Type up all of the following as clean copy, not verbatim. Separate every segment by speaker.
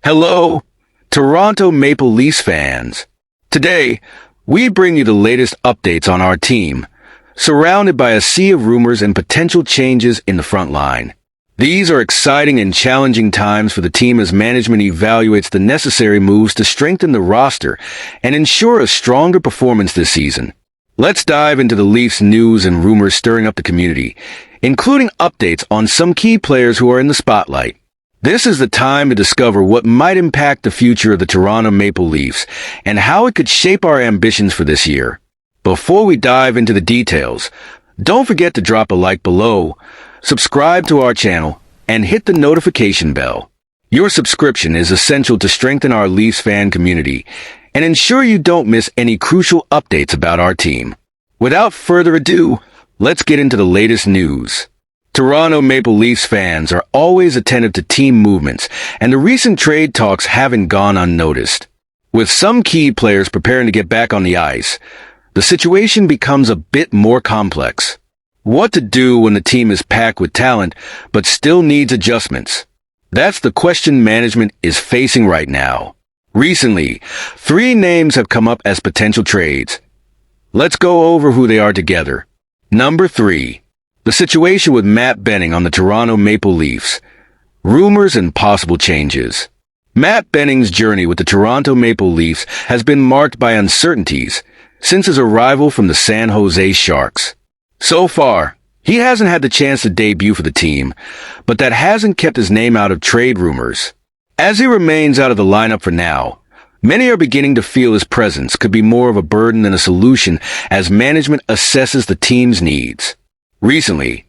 Speaker 1: Hello, Toronto Maple Leafs fans. Today, we bring you the latest updates on our team, surrounded by a sea of rumors and potential changes in the front line. These are exciting and challenging times for the team as management evaluates the necessary moves to strengthen the roster and ensure a stronger performance this season. Let's dive into the Leafs news and rumors stirring up the community, including updates on some key players who are in the spotlight. This is the time to discover what might impact the future of the Toronto Maple Leafs and how it could shape our ambitions for this year. Before we dive into the details, don't forget to drop a like below, subscribe to our channel, and hit the notification bell. Your subscription is essential to strengthen our Leafs fan community and ensure you don't miss any crucial updates about our team. Without further ado, let's get into the latest news. Toronto Maple Leafs fans are always attentive to team movements, and the recent trade talks haven't gone unnoticed. With some key players preparing to get back on the ice, the situation becomes a bit more complex. What to do when the team is packed with talent, but still needs adjustments? That's the question management is facing right now. Recently, 3 names have come up as potential trades. Let's go over who they are together. Number 3. The situation with Matt Benning on the Toronto Maple Leafs. Rumors and possible changes. Matt Benning's journey with the Toronto Maple Leafs has been marked by uncertainties since his arrival from the San Jose Sharks. So far, he hasn't had the chance to debut for the team, but that hasn't kept his name out of trade rumors. As he remains out of the lineup for now, many are beginning to feel his presence could be more of a burden than a solution as management assesses the team's needs. Recently,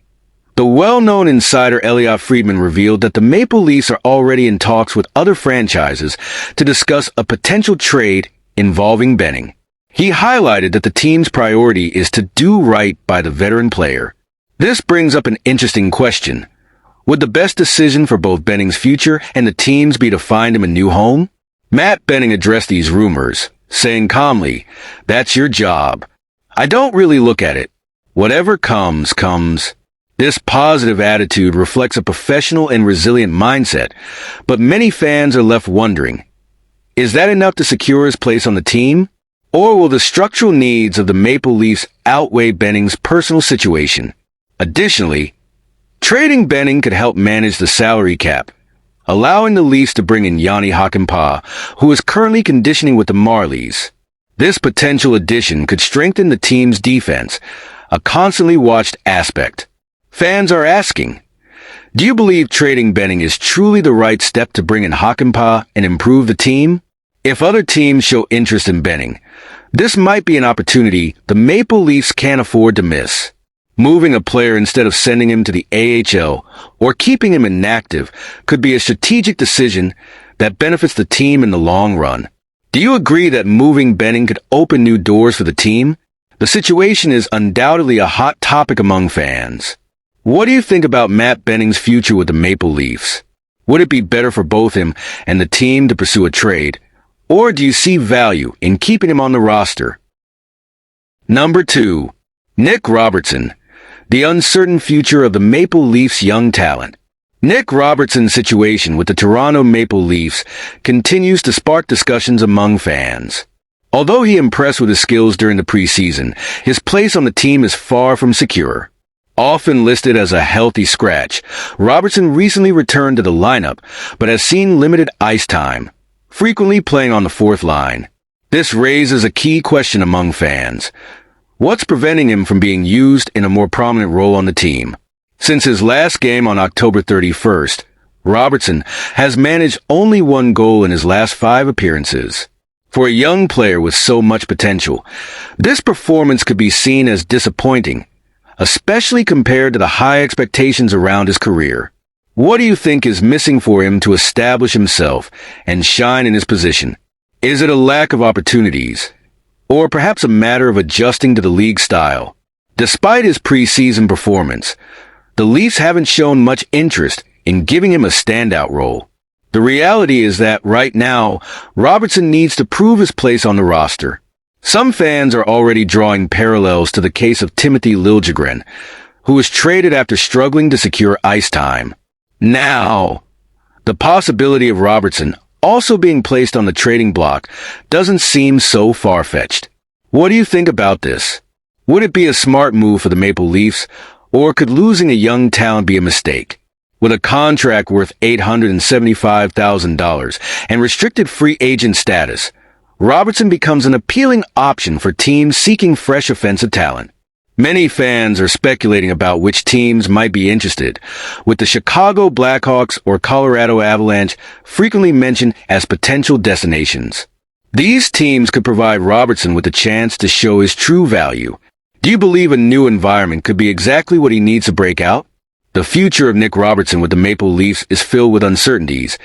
Speaker 1: the well-known insider Elliotte Friedman revealed that the Maple Leafs are already in talks with other franchises to discuss a potential trade involving Benning. He highlighted that the team's priority is to do right by the veteran player. This brings up an interesting question. Would the best decision for both Benning's future and the team's be to find him a new home? Matt Benning addressed these rumors, saying calmly, "That's your job. I don't really look at it. Whatever comes, comes." This positive attitude reflects a professional and resilient mindset, but many fans are left wondering, is that enough to secure his place on the team? Or will the structural needs of the Maple Leafs outweigh Benning's personal situation? Additionally, trading Benning could help manage the salary cap, allowing the Leafs to bring in Jani Hakanpää, who is currently conditioning with the Marlies. This potential addition could strengthen the team's defense, a constantly watched aspect. Fans are asking, do you believe trading Benning is truly the right step to bring in Hakanpää and improve the team? If other teams show interest in Benning, this might be an opportunity the Maple Leafs can't afford to miss. Moving a player instead of sending him to the AHL or keeping him inactive could be a strategic decision that benefits the team in the long run. Do you agree that moving Benning could open new doors for the team? The situation is undoubtedly a hot topic among fans. What do you think about Matt Benning's future with the Maple Leafs? Would it be better for both him and the team to pursue a trade, or do you see value in keeping him on the roster? Number 2. Nick Robertson. The uncertain future of the Maple Leafs' young talent. Nick Robertson's situation with the Toronto Maple Leafs continues to spark discussions among fans. Although he impressed with his skills during the preseason, his place on the team is far from secure. Often listed as a healthy scratch, Robertson recently returned to the lineup, but has seen limited ice time, frequently playing on the 4th line. This raises a key question among fans. What's preventing him from being used in a more prominent role on the team? Since his last game on October 31st, Robertson has managed only 1 goal in his last 5 appearances. For a young player with so much potential, this performance could be seen as disappointing, especially compared to the high expectations around his career. What do you think is missing for him to establish himself and shine in his position? Is it a lack of opportunities, or perhaps a matter of adjusting to the league style? Despite his preseason performance, the Leafs haven't shown much interest in giving him a standout role. The reality is that right now, Robertson needs to prove his place on the roster. Some fans are already drawing parallels to the case of Timothy Liljegren, who was traded after struggling to secure ice time. Now, the possibility of Robertson also being placed on the trading block doesn't seem so far-fetched. What do you think about this? Would it be a smart move for the Maple Leafs, or could losing a young talent be a mistake? With a contract worth $875,000 and restricted free agent status, Robertson becomes an appealing option for teams seeking fresh offensive talent. Many fans are speculating about which teams might be interested, with the Chicago Blackhawks or Colorado Avalanche frequently mentioned as potential destinations. These teams could provide Robertson with a chance to show his true value. Do you believe a new environment could be exactly what he needs to break out? The future of Nick Robertson with the Maple Leafs is filled with uncertainties,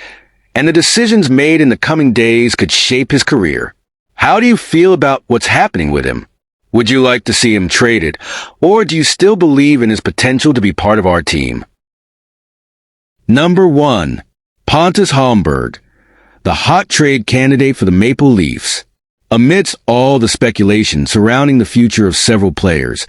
Speaker 1: and the decisions made in the coming days could shape his career. How do you feel about what's happening with him? Would you like to see him traded, or do you still believe in his potential to be part of our team? Number 1. Pontus Halberg, the hot trade candidate for the Maple Leafs. Amidst all the speculation surrounding the future of several players,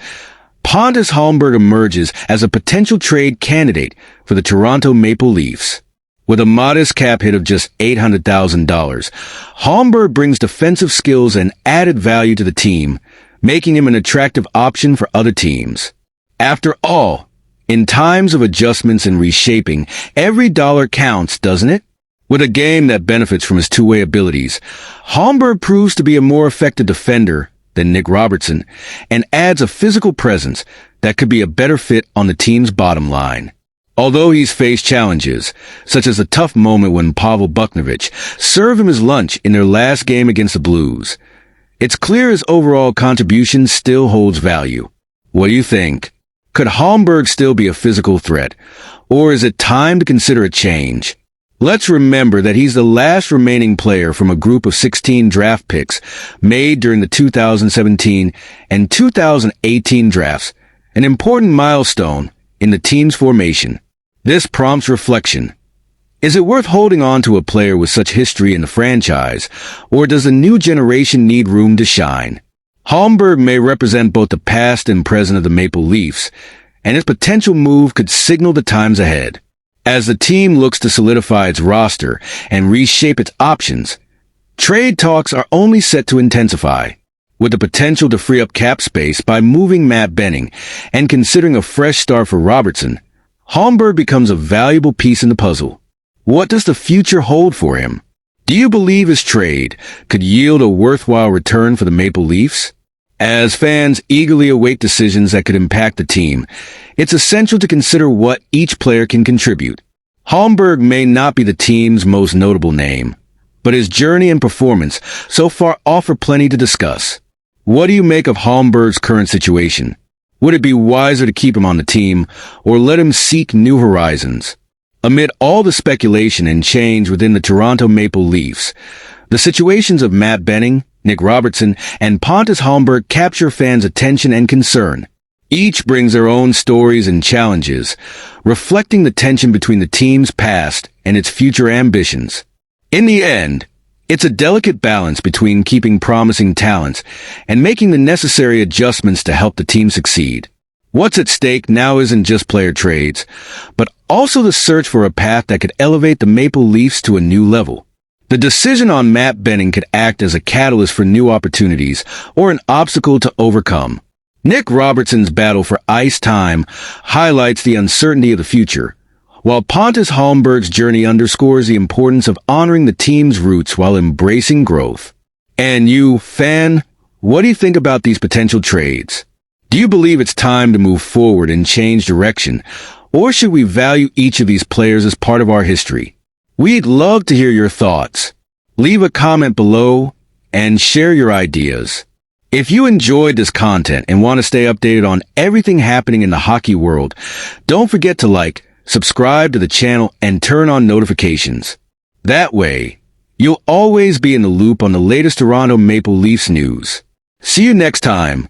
Speaker 1: Pontus Halberg emerges as a potential trade candidate for the Toronto Maple Leafs. With a modest cap hit of just $800,000, Halberg brings defensive skills and added value to the team, making him an attractive option for other teams. After all, in times of adjustments and reshaping, every dollar counts, doesn't it? With a game that benefits from his two-way abilities, Halberg proves to be a more effective defender than Nick Robertson and adds a physical presence that could be a better fit on the team's bottom line. Although he's faced challenges, such as a tough moment when Pavel Buchnevich served him his lunch in their last game against the Blues, it's clear his overall contribution still holds value. What do you think? Could Halberg still be a physical threat, or is it time to consider a change? Let's remember that he's the last remaining player from a group of 16 draft picks made during the 2017 and 2018 drafts, an important milestone in the team's formation. This prompts reflection. Is it worth holding on to a player with such history in the franchise, or does the new generation need room to shine? Halberg may represent both the past and present of the Maple Leafs, and his potential move could signal the times ahead. As the team looks to solidify its roster and reshape its options, trade talks are only set to intensify. With the potential to free up cap space by moving Matt Benning and considering a fresh start for Robertson, Halberg becomes a valuable piece in the puzzle. What does the future hold for him? Do you believe his trade could yield a worthwhile return for the Maple Leafs? As fans eagerly await decisions that could impact the team, it's essential to consider what each player can contribute. Halberg may not be the team's most notable name, but his journey and performance so far offer plenty to discuss. What do you make of Halberg's current situation? Would it be wiser to keep him on the team or let him seek new horizons? Amid all the speculation and change within the Toronto Maple Leafs, the situations of Matt Benning, Nick Robertson, and Pontus Halberg capture fans' attention and concern. Each brings their own stories and challenges, reflecting the tension between the team's past and its future ambitions. In the end, it's a delicate balance between keeping promising talents and making the necessary adjustments to help the team succeed. What's at stake now isn't just player trades, but also the search for a path that could elevate the Maple Leafs to a new level. The decision on Matt Benning could act as a catalyst for new opportunities or an obstacle to overcome. Nick Robertson's battle for ice time highlights the uncertainty of the future, while Pontus Halberg's journey underscores the importance of honoring the team's roots while embracing growth. And you, fan, what do you think about these potential trades? Do you believe it's time to move forward and change direction, or should we value each of these players as part of our history? We'd love to hear your thoughts. Leave a comment below and share your ideas. If you enjoyed this content and want to stay updated on everything happening in the hockey world, don't forget to like, subscribe to the channel, and turn on notifications. That way, you'll always be in the loop on the latest Toronto Maple Leafs news. See you next time.